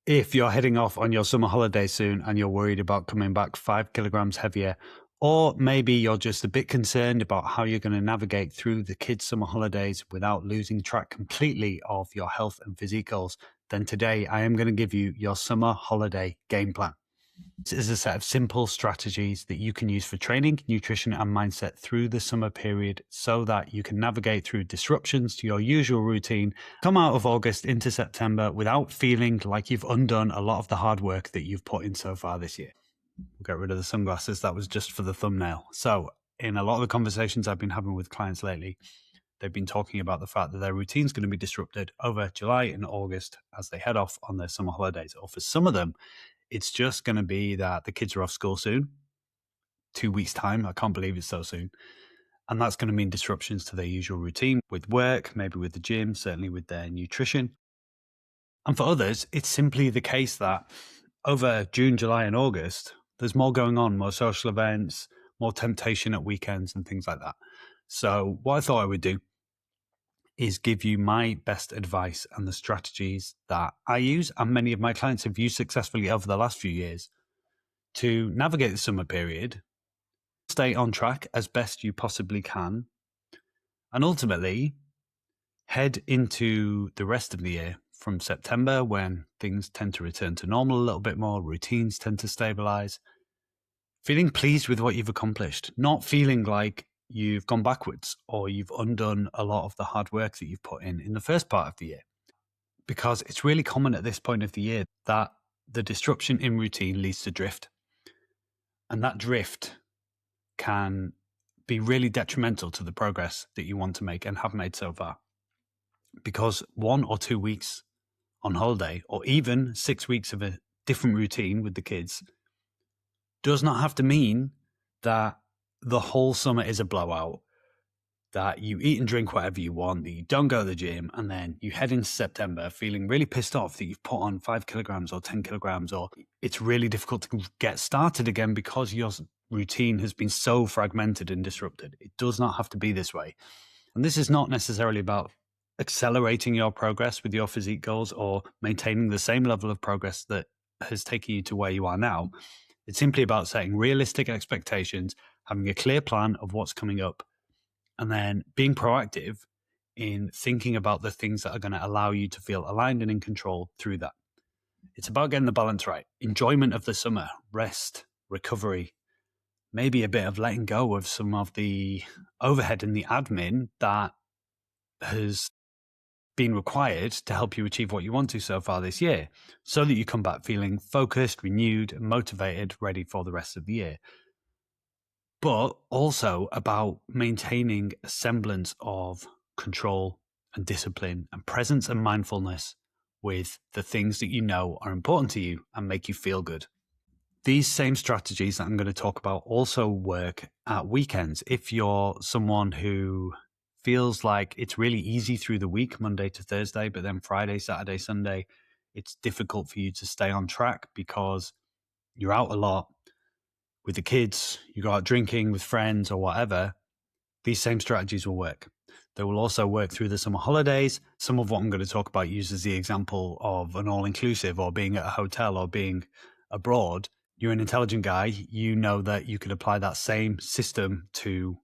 If you're heading off on your summer holiday soon and you're worried about coming back 5 kilograms heavier, or maybe you're just a bit concerned about how you're going to navigate through the kids' summer holidays without losing track completely of your health and physique goals, then today I am going to give you your summer holiday game plan. This is a set of simple strategies that you can use for training, nutrition, and mindset through the summer period so that you can navigate through disruptions to your usual routine, come out of August into September without feeling like you've undone a lot of the hard work that you've put in so far this year. We'll get rid of the sunglasses. That was just for the thumbnail. So in a lot of the conversations I've been having with clients lately, they've been talking about the fact that their routine's going to be disrupted over July and August as they head off on their summer holidays. Or for some of them, it's just going to be that the kids are off school soon, 2 weeks' time. I can't believe it's so soon. And that's going to mean disruptions to their usual routine with work, maybe with the gym, certainly with their nutrition. And for others, it's simply the case that over June, July, and August, there's more going on, more social events, more temptation at weekends and things like that. So what I thought I would do is give you my best advice and the strategies that I use and many of my clients have used successfully over the last few years to navigate the summer period, stay on track as best you possibly can, and ultimately head into the rest of the year from September when things tend to return to normal a little bit more, routines tend to stabilize, feeling pleased with what you've accomplished, not feeling like you've gone backwards or you've undone a lot of the hard work that you've put in the first part of the year. Because it's really common at this point of the year that the disruption in routine leads to drift. And that drift can be really detrimental to the progress that you want to make and have made so far. Because 1 or 2 weeks on holiday, or even 6 weeks of a different routine with the kids, does not have to mean that the whole summer is a blowout, that you eat and drink whatever you want, that you don't go to the gym, and then you head into September feeling really pissed off that you've put on 5 kilograms or 10 kilograms, or it's really difficult to get started again because your routine has been so fragmented and disrupted. It does not have to be this way. And this is not necessarily about accelerating your progress with your physique goals or maintaining the same level of progress that has taken you to where you are now. It's simply about setting realistic expectations, having a clear plan of what's coming up, and then being proactive in thinking about the things that are going to allow you to feel aligned and in control through that. It's about getting the balance right. Enjoyment of the summer, rest, recovery, maybe a bit of letting go of some of the overhead and the admin that has been required to help you achieve what you want to so far this year, so that you come back feeling focused, renewed, motivated, ready for the rest of the year. But also about maintaining a semblance of control and discipline and presence and mindfulness with the things that you know are important to you and make you feel good. These same strategies that I'm going to talk about also work at weekends. If you're someone who feels like it's really easy through the week, Monday to Thursday, but then Friday, Saturday, Sunday, it's difficult for you to stay on track because you're out a lot with the kids, you go out drinking with friends or whatever, these same strategies will work. They will also work through the summer holidays. Some of what I'm going to talk about uses the example of an all-inclusive or being at a hotel or being abroad. You're an intelligent guy. You know that you could apply that same system to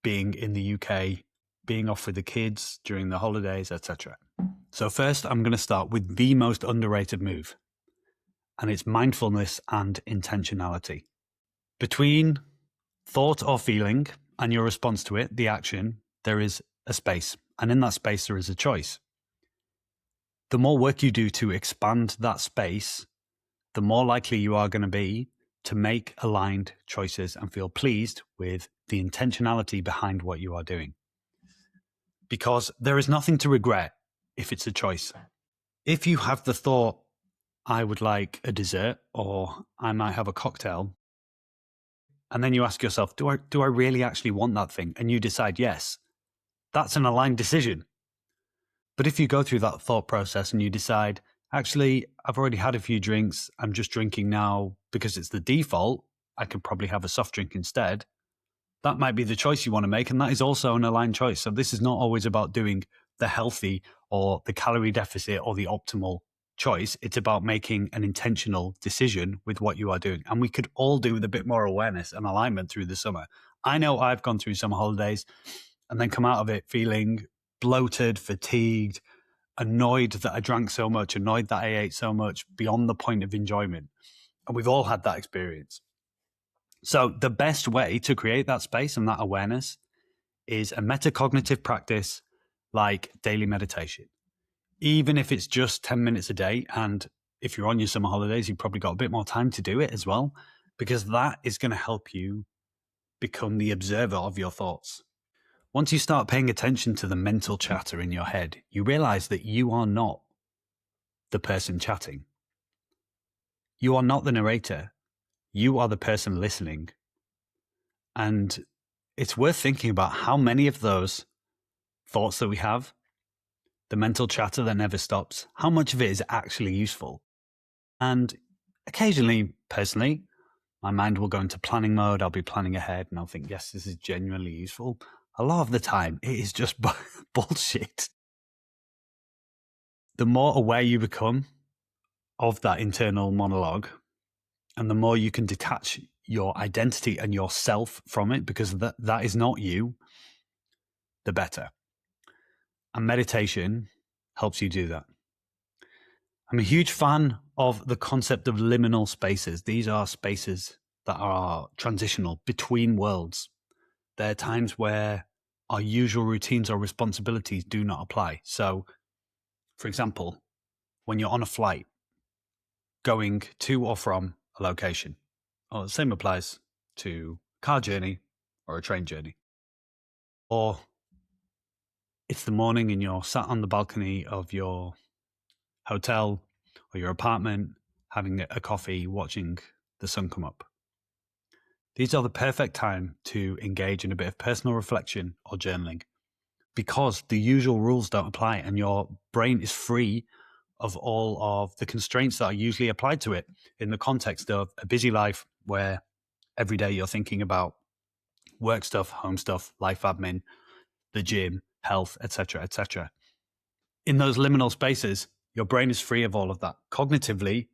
being in the UK, being off with the kids during the holidays, etc. So first, I'm going to start with the most underrated move, and it's mindfulness and intentionality. Between thought or feeling and your response to it, the action, there is a space. And in that space, there is a choice. The more work you do to expand that space, the more likely you are going to be to make aligned choices and feel pleased with the intentionality behind what you are doing. Because there is nothing to regret if it's a choice. If you have the thought, I would like a dessert, or I might have a cocktail, and then you ask yourself, do I really actually want that thing? And you decide yes, that's an aligned decision. But if you go through that thought process and you decide, actually, I've already had a few drinks, I'm just drinking now because it's the default, I could probably have a soft drink instead, that might be the choice you want to make, and that is also an aligned choice. So this is not always about doing the healthy or the calorie deficit or the optimal choice. It's about making an intentional decision with what you are doing. And we could all do with a bit more awareness and alignment through the summer. I know I've gone through summer holidays and then come out of it feeling bloated, fatigued, annoyed that I drank so much, annoyed that I ate so much beyond the point of enjoyment. And we've all had that experience. So the best way to create that space and that awareness is a metacognitive practice like daily meditation. Even if it's just 10 minutes a day, and if you're on your summer holidays, you've probably got a bit more time to do it as well, because that is going to help you become the observer of your thoughts. Once you start paying attention to the mental chatter in your head, you realize that you are not the person chatting. You are not the narrator. You are the person listening. And it's worth thinking about how many of those thoughts that we have, the mental chatter that never stops, how much of it is actually useful. And occasionally, personally, my mind will go into planning mode. I'll be planning ahead and I'll think, yes, this is genuinely useful. A lot of the time, it is just bullshit. The more aware you become of that internal monologue, and the more you can detach your identity and yourself from it, because that is not you, the better. And meditation helps you do that. I'm a huge fan of the concept of liminal spaces. These are spaces that are transitional between worlds. There are times where our usual routines or responsibilities do not apply. So, for example, when you're on a flight going to or from a location, the same applies to a car journey or a train journey. Or it's the morning and you're sat on the balcony of your hotel or your apartment having a coffee, watching the sun come up. These are the perfect time to engage in a bit of personal reflection or journaling, because the usual rules don't apply and your brain is free of all of the constraints that are usually applied to it in the context of a busy life where every day you're thinking about work stuff, home stuff, life admin, the gym, health, etc., etc. In those liminal spaces, your brain is free of all of that. Cognitively,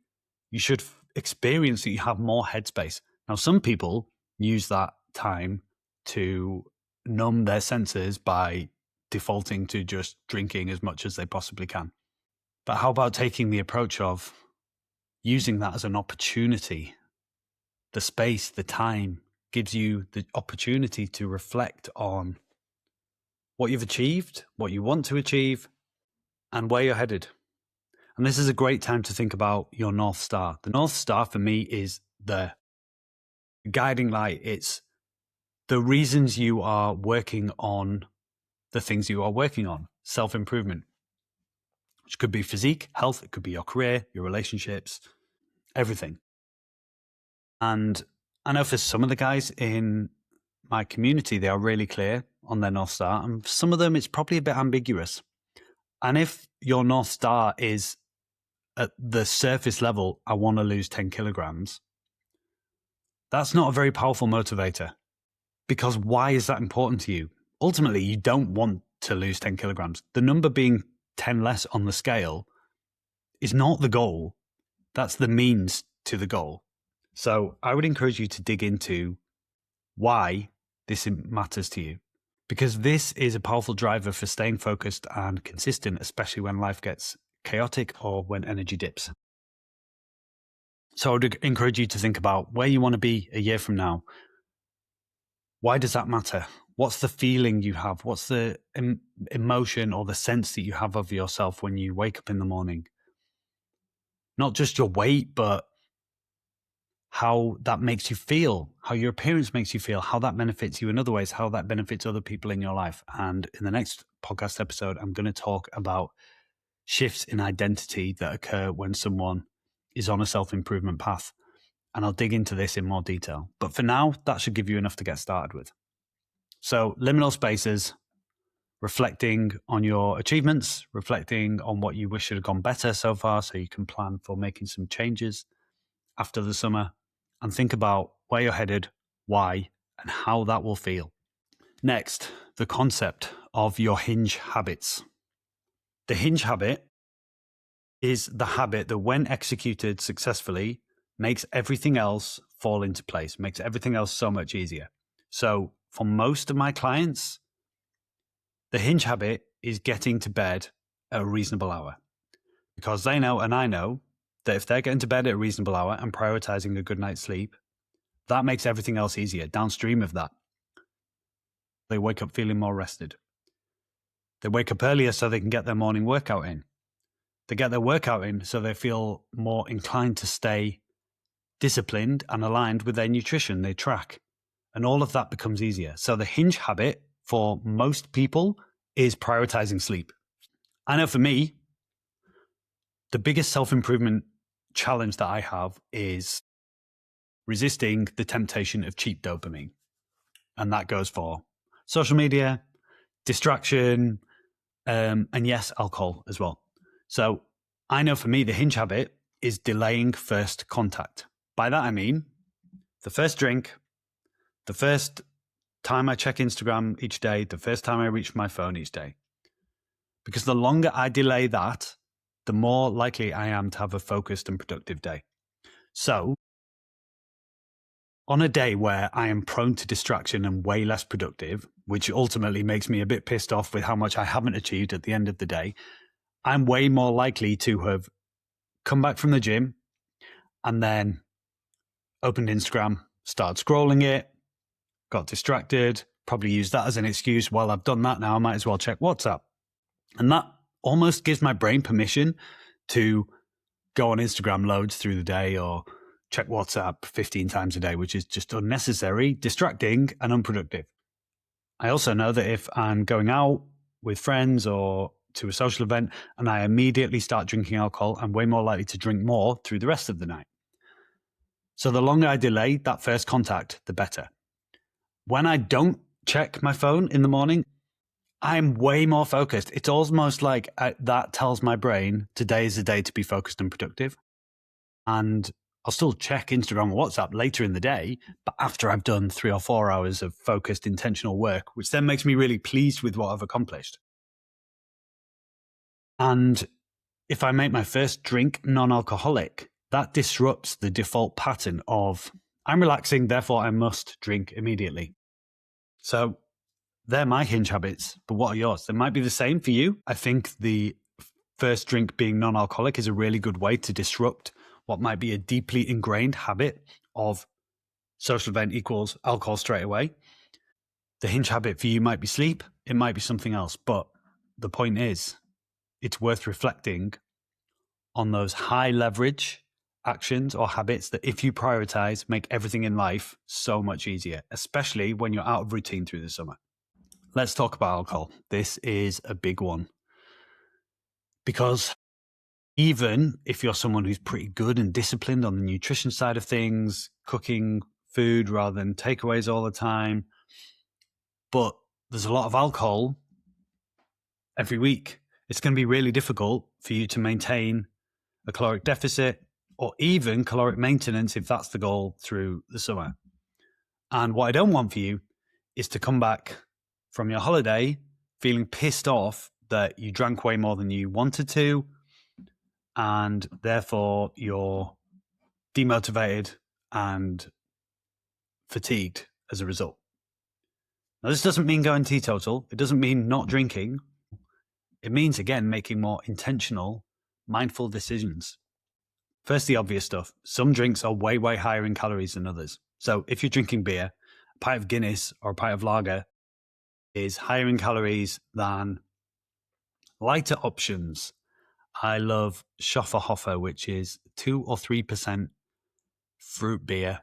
you should experience that you have more headspace. Now, some people use that time to numb their senses by defaulting to just drinking as much as they possibly can. But how about taking the approach of using that as an opportunity? The space, the time gives you the opportunity to reflect on what you've achieved, what you want to achieve, and where you're headed. And this is a great time to think about your North Star. The North Star for me is the guiding light. It's the reasons you are working on the things you are working on, self-improvement, which could be physique, health, it could be your career, your relationships, everything. And I know for some of the guys in my community, they are really clear on their North Star. And for some of them, it's probably a bit ambiguous. And if your North Star is at the surface level, I want to lose 10 kilograms, that's not a very powerful motivator. Because why is that important to you? Ultimately, you don't want to lose 10 kilograms. The number being 10 less on the scale is not the goal. That's the means to the goal. So I would encourage you to dig into why this matters to you, because this is a powerful driver for staying focused and consistent, especially when life gets chaotic or when energy dips. So I would encourage you to think about where you want to be a year from now. Why does that matter? What's the feeling you have? What's the emotion or the sense that you have of yourself when you wake up in the morning? Not just your weight, but how that makes you feel, how your appearance makes you feel, how that benefits you in other ways, how that benefits other people in your life. And in the next podcast episode, I'm going to talk about shifts in identity that occur when someone is on a self-improvement path. And I'll dig into this in more detail. But for now, that should give you enough to get started with. So liminal spaces, reflecting on your achievements, reflecting on what you wish should have gone better so far so you can plan for making some changes after the summer, and think about where you're headed, why, and how that will feel. Next, the concept of your Hinge habits. The Hinge habit is the habit that, when executed successfully, makes everything else fall into place, makes everything else so much easier. So for most of my clients, the Hinge habit is getting to bed at a reasonable hour, because they know, and I know, that if they're getting to bed at a reasonable hour and prioritizing a good night's sleep, that makes everything else easier. Downstream of that, they wake up feeling more rested. They wake up earlier so they can get their morning workout in. They get their workout in so they feel more inclined to stay disciplined and aligned with their nutrition they track. And all of that becomes easier. So the Hinge habit for most people is prioritizing sleep. I know for me, the biggest self-improvement challenge that I have is resisting the temptation of cheap dopamine. And that goes for social media, distraction, and yes, alcohol as well. So I know for me, the Hinge habit is delaying first contact. By that, I mean the first drink, the first time I check Instagram each day, the first time I reach for my phone each day. Because the longer I delay that, the more likely I am to have a focused and productive day. So on a day where I am prone to distraction and way less productive, which ultimately makes me a bit pissed off with how much I haven't achieved at the end of the day, I'm way more likely to have come back from the gym and then opened Instagram, started scrolling it, got distracted, probably used that as an excuse. Well, I've done that now, I might as well check WhatsApp. And that almost gives my brain permission to go on Instagram loads through the day or check WhatsApp 15 times a day, which is just unnecessary, distracting, and unproductive. I also know that if I'm going out with friends or to a social event and I immediately start drinking alcohol, I'm way more likely to drink more through the rest of the night. So the longer I delay that first contact, the better. When I don't check my phone in the morning, I'm way more focused. It's almost like that tells my brain today is the day to be focused and productive. And I'll still check Instagram or WhatsApp later in the day, but after I've done 3 or 4 hours of focused, intentional work, which then makes me really pleased with what I've accomplished. And if I make my first drink non-alcoholic, that disrupts the default pattern of I'm relaxing, therefore I must drink immediately. So they're my Hinge habits, but what are yours? They might be the same for you. I think the first drink being non-alcoholic is a really good way to disrupt what might be a deeply ingrained habit of social event equals alcohol straight away. The Hinge habit for you might be sleep. It might be something else. But the point is, it's worth reflecting on those high leverage actions or habits that, if you prioritize, make everything in life so much easier, especially when you're out of routine through the summer. Let's talk about alcohol. This is a big one because even if you're someone who's pretty good and disciplined on the nutrition side of things, cooking food rather than takeaways all the time, but there's a lot of alcohol every week, it's going to be really difficult for you to maintain a caloric deficit or even caloric maintenance if that's the goal through the summer. And what I don't want for you is to come back from your holiday feeling pissed off that you drank way more than you wanted to, and therefore you're demotivated and fatigued as a result. Now, this doesn't mean going teetotal. It doesn't mean not drinking. It means, again, making more intentional, mindful decisions. First, the obvious stuff. Some drinks are way, way higher in calories than others. So if you're drinking beer, a pint of Guinness or a pint of lager is higher in calories than lighter options. I love Schofferhofer, which is 2 or 3% fruit beer.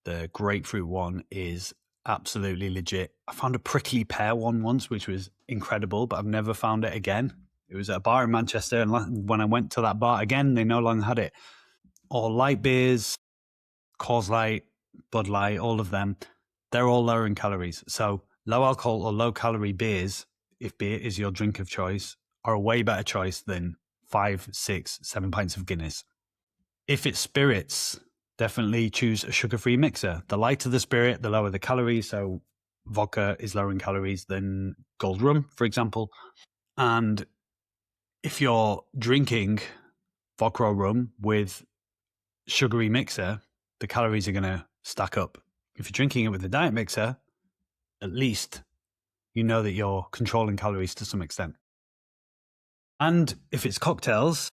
The grapefruit one is absolutely legit. I found a prickly pear one once, which was incredible, but I've never found it again. It was at a bar in Manchester, and when I went to that bar again, they no longer had it. Or light beers, Coors Light, Bud Light, all of them, they're all lower in calories. So low alcohol or low calorie beers, if beer is your drink of choice, are a way better choice than 5, 6, 7 pints of Guinness. If it's spirits, definitely choose a sugar-free mixer. The lighter the spirit, the lower the calories. So vodka is lower in calories than gold rum, for example. And If you're drinking vodka or rum with sugary mixer, the calories are going to stack up. If you're drinking it with a diet mixer, at least you know that you're controlling calories to some extent. And if it's cocktails,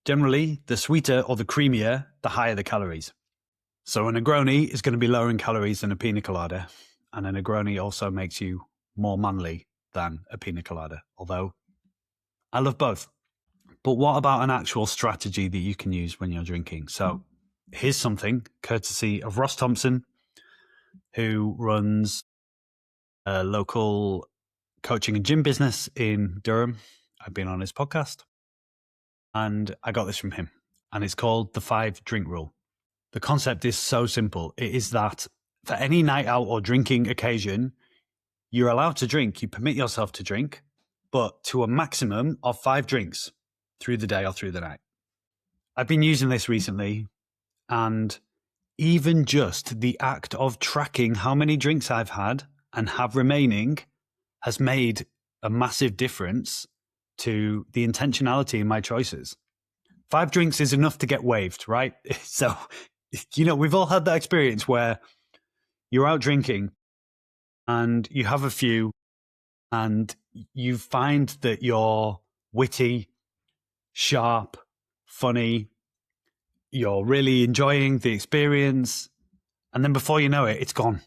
generally the sweeter or the creamier, the higher the calories. So a Negroni is going to be lower in calories than a pina colada. And a Negroni also makes you more manly than a pina colada, although I love both. But what about an actual strategy that you can use when you're drinking? So here's something courtesy of Ross Thompson, who runs a local coaching and gym business in Durham. I've been on his podcast and I got this from him, and it's called the 5-drink rule. The concept is so simple. It is that for any night out or drinking occasion, you're allowed to drink, you permit yourself to drink, but to a maximum of 5 drinks through the day or through the night. I've been using this recently, and even just the act of tracking how many drinks I've had and have remaining has made a massive difference to the intentionality in my choices. 5 drinks is enough to get waved, right? So, we've all had that experience where you're out drinking and you have a few and you find that you're witty, sharp, funny, you're really enjoying the experience. And then before you know it, it's gone.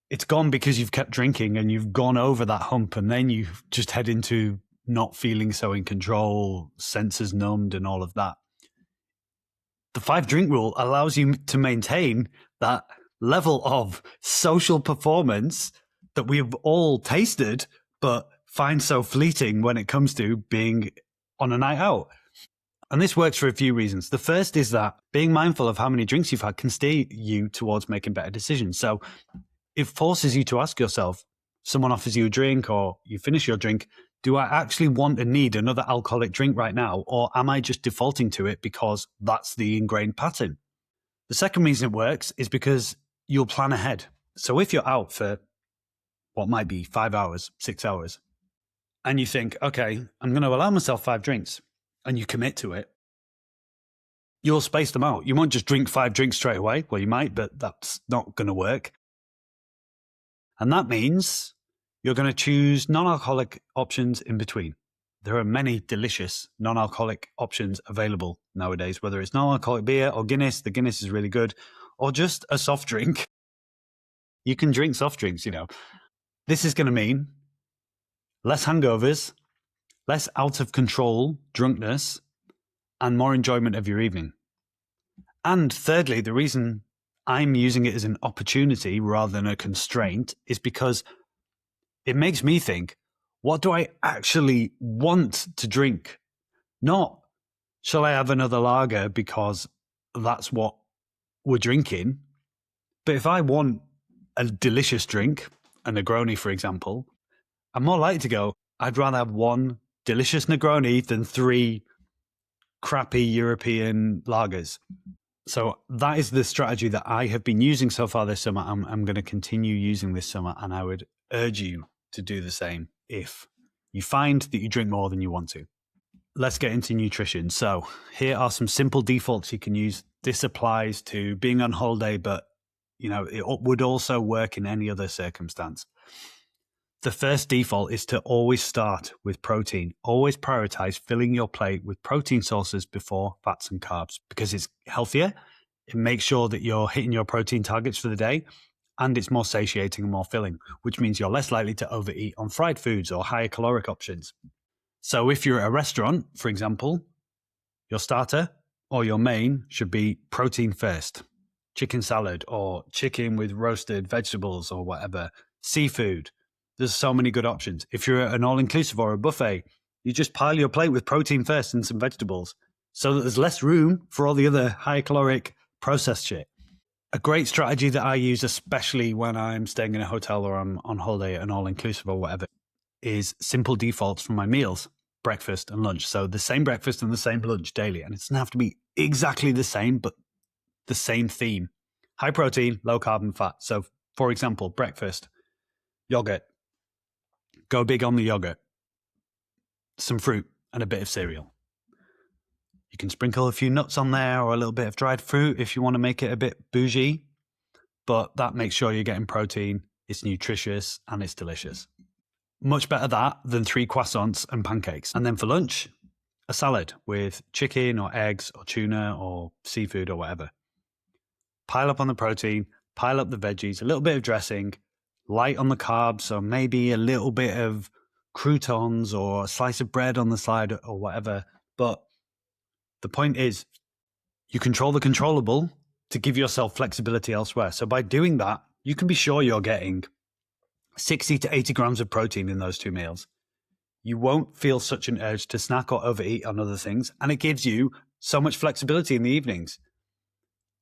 It's gone because you've kept drinking and you've gone over that hump, and then you just head into not feeling so in control, senses numbed and all of that. The 5-drink rule allows you to maintain that level of social performance that we've all tasted, but find so fleeting when it comes to being on a night out. And this works for a few reasons. The first is that being mindful of how many drinks you've had can steer you towards making better decisions. So it forces you to ask yourself, someone offers you a drink or you finish your drink, do I actually want and need another alcoholic drink right now? Or am I just defaulting to it because that's the ingrained pattern? The second reason it works is because you'll plan ahead. So if you're out for what might be 5 hours, 6 hours, and you think, okay, I'm going to allow myself 5 drinks, and you commit to it, you'll space them out. You won't just drink 5 drinks straight away. Well, you might, but that's not going to work. And that means you're going to choose non-alcoholic options in between. There are many delicious non-alcoholic options available nowadays, whether it's non-alcoholic beer or Guinness. The Guinness is really good, or just a soft drink. You can drink soft drinks, This is going to mean less hangovers, less out of control drunkenness, and more enjoyment of your evening. And thirdly, the reason I'm using it as an opportunity rather than a constraint is because it makes me think, what do I actually want to drink? Not, shall I have another lager because that's what we're drinking? But if I want a delicious drink, a Negroni, for example, I'm more likely to go, I'd rather have one delicious Negroni than 3 crappy European lagers. So that is the strategy that I have been using so far this summer. I'm going to continue using this summer, and I would urge you to do the same if you find that you drink more than you want to. Let's get into nutrition. So here are some simple defaults you can use. This applies to being on holiday, but it would also work in any other circumstance. The first default is to always start with protein. Always prioritize filling your plate with protein sources before fats and carbs because it's healthier. It makes sure that you're hitting your protein targets for the day, and it's more satiating and more filling, which means you're less likely to overeat on fried foods or higher caloric options. So if you're at a restaurant, for example, your starter or your main should be protein first. Chicken salad or chicken with roasted vegetables or whatever. Seafood. There's so many good options. If you're at an all-inclusive or a buffet, you just pile your plate with protein first and some vegetables so that there's less room for all the other high-caloric processed shit. A great strategy that I use, especially when I'm staying in a hotel or I'm on holiday at an all-inclusive or whatever, is simple defaults for my meals, breakfast and lunch. So the same breakfast and the same lunch daily. And it doesn't have to be exactly the same, but the same theme. High protein, low carb and fat. So for example, breakfast, yogurt. Go big on the yogurt. Some fruit, and a bit of cereal. You can sprinkle a few nuts on there or a little bit of dried fruit if you want to make it a bit bougie, but that makes sure you're getting protein, it's nutritious, and it's delicious. Much better that than 3 croissants and pancakes. And then for lunch, a salad with chicken or eggs or tuna or seafood or whatever. Pile up on the protein, pile up the veggies, a little bit of dressing, light on the carbs, so maybe a little bit of croutons or a slice of bread on the side or whatever. But the point is, you control the controllable to give yourself flexibility elsewhere. So by doing that, you can be sure you're getting 60 to 80 grams of protein in those 2 meals. You won't feel such an urge to snack or overeat on other things, and it gives you so much flexibility in the evenings.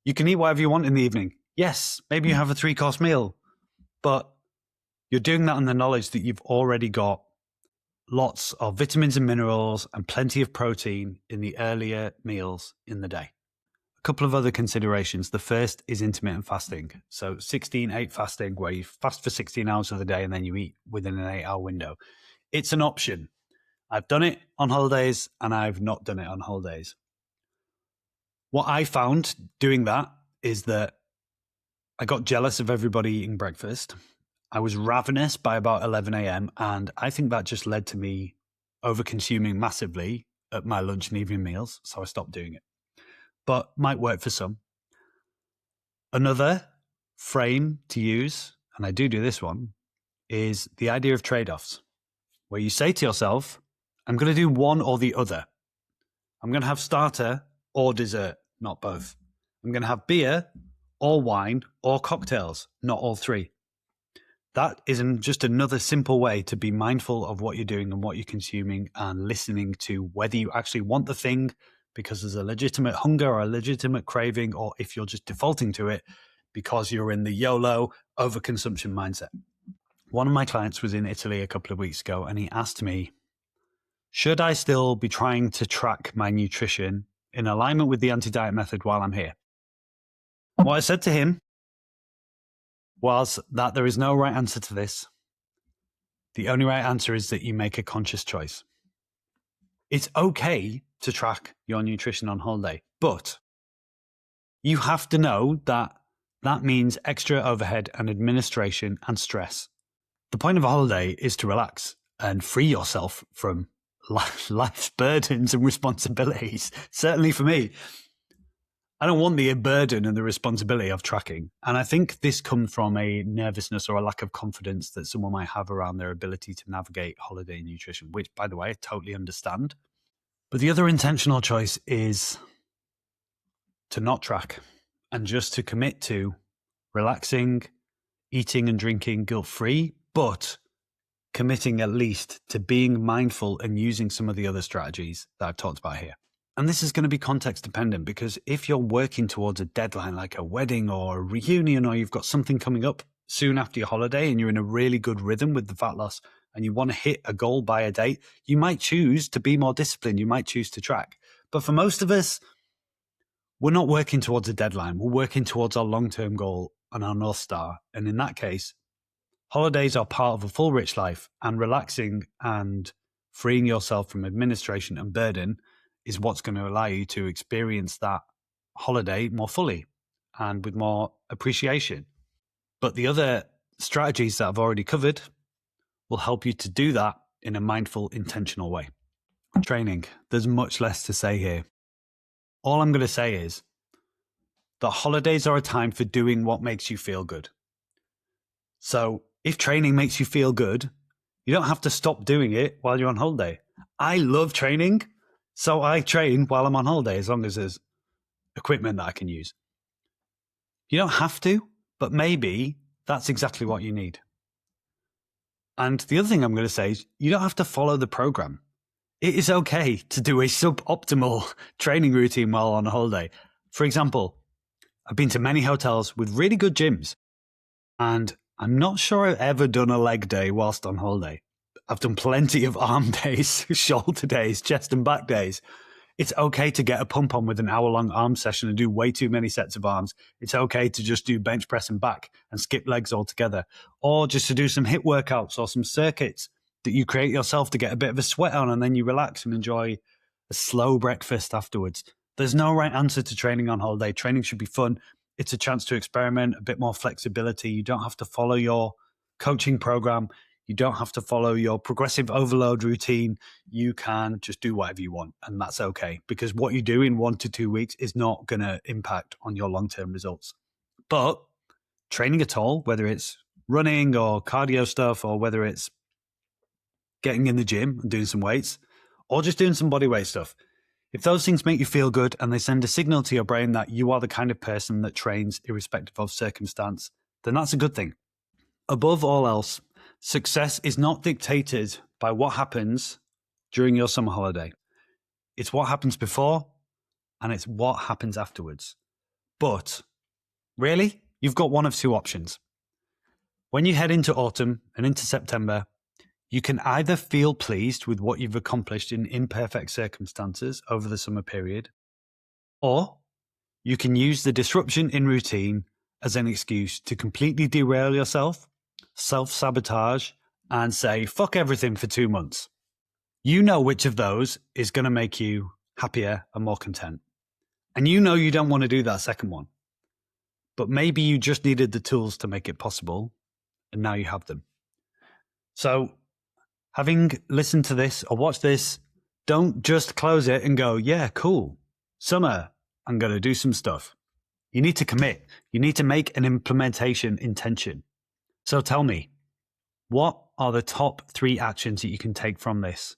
You can eat whatever you want in the evening. Yes, maybe you have a 3-course meal, but you're doing that on the knowledge that you've already got lots of vitamins and minerals and plenty of protein in the earlier meals in the day. A couple of other considerations. The first is intermittent fasting. So 16-8 fasting, where you fast for 16 hours of the day and then you eat within an 8-hour window. It's an option. I've done it on holidays and I've not done it on holidays. What I found doing that is that I got jealous of everybody eating breakfast. I was ravenous by about 11 a.m. and I think that just led to me over-consuming massively at my lunch and evening meals, so I stopped doing it. But might work for some. Another frame to use, and I do this one, is the idea of trade-offs, where you say to yourself, I'm going to do one or the other. I'm going to have starter or dessert, not both. I'm going to have beer or wine or cocktails, not all 3. That isn't just another simple way to be mindful of what you're doing and what you're consuming and listening to whether you actually want the thing because there's a legitimate hunger or a legitimate craving, or if you're just defaulting to it because you're in the YOLO overconsumption mindset. One of my clients was in Italy a couple of weeks ago and he asked me, should I still be trying to track my nutrition in alignment with the anti-diet method while I'm here? What I said to him was that there is no right answer to this. The only right answer is that you make a conscious choice. It's okay to track your nutrition on holiday, but you have to know that that means extra overhead and administration and stress. The point of a holiday is to relax and free yourself from life's burdens and responsibilities. Certainly for me, I don't want the burden and the responsibility of tracking. And I think this comes from a nervousness or a lack of confidence that someone might have around their ability to navigate holiday nutrition, which, by the way, I totally understand. But the other intentional choice is to not track and just to commit to relaxing, eating and drinking guilt-free, but committing at least to being mindful and using some of the other strategies that I've talked about here. And this is going to be context dependent, because if you're working towards a deadline like a wedding or a reunion, or you've got something coming up soon after your holiday and you're in a really good rhythm with the fat loss and you want to hit a goal by a date, you might choose to be more disciplined. You might choose to track. But for most of us, we're not working towards a deadline. We're working towards our long-term goal and our North Star. And in that case, holidays are part of a full, rich life, and relaxing and freeing yourself from administration and burden is what's going to allow you to experience that holiday more fully and with more appreciation. But the other strategies that I've already covered will help you to do that in a mindful, intentional way. Training, there's much less to say here. All I'm going to say is that holidays are a time for doing what makes you feel good. So if training makes you feel good, you don't have to stop doing it while you're on holiday. I love training, so I train while I'm on holiday as long as there's equipment that I can use. You don't have to, but maybe that's exactly what you need. And the other thing I'm going to say is you don't have to follow the program. It is okay to do a suboptimal training routine while on a holiday. For example, I've been to many hotels with really good gyms, and I'm not sure I've ever done a leg day whilst on holiday. I've done plenty of arm days, shoulder days, chest and back days. It's okay to get a pump on with an hour-long arm session and do way too many sets of arms. It's okay to just do bench press and back and skip legs altogether, or just to do some HIIT workouts or some circuits that you create yourself to get a bit of a sweat on, and then you relax and enjoy a slow breakfast afterwards. There's no right answer to training on holiday. Training should be fun. It's a chance to experiment, a bit more flexibility. You don't have to follow your coaching program. You don't have to follow your progressive overload routine. You can just do whatever you want, and that's okay, because what you do in 1 to 2 weeks is not going to impact on your long-term results. But training at all, whether it's running or cardio stuff, or whether it's getting in the gym and doing some weights, or just doing some body weight stuff, if those things make you feel good and they send a signal to your brain that you are the kind of person that trains irrespective of circumstance, then that's a good thing. Above all else, success is not dictated by what happens during your summer holiday. It's what happens before, and it's what happens afterwards. But really, you've got one of two options. When you head into autumn and into September, you can either feel pleased with what you've accomplished in imperfect circumstances over the summer period, or you can use the disruption in routine as an excuse to completely derail yourself, self-sabotage, and say, fuck everything for 2 months. You know which of those is going to make you happier and more content. And you know you don't want to do that second one. But maybe you just needed the tools to make it possible, and now you have them. So, having listened to this or watched this, don't just close it and go, yeah, cool. Summer, I'm going to do some stuff. You need to commit. You need to make an implementation intention. So tell me, what are the top 3 actions that you can take from this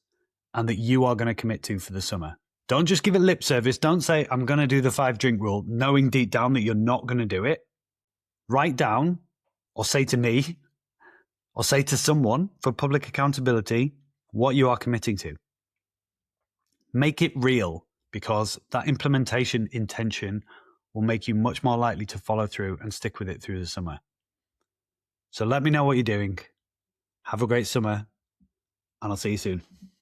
and that you are going to commit to for the summer? Don't just give it lip service. Don't say, I'm going to do the 5-drink rule, knowing deep down that you're not going to do it. Write down, or say to me, or say to someone for public accountability, what you are committing to. Make it real, because that implementation intention will make you much more likely to follow through and stick with it through the summer. So let me know what you're doing. Have a great summer, and I'll see you soon.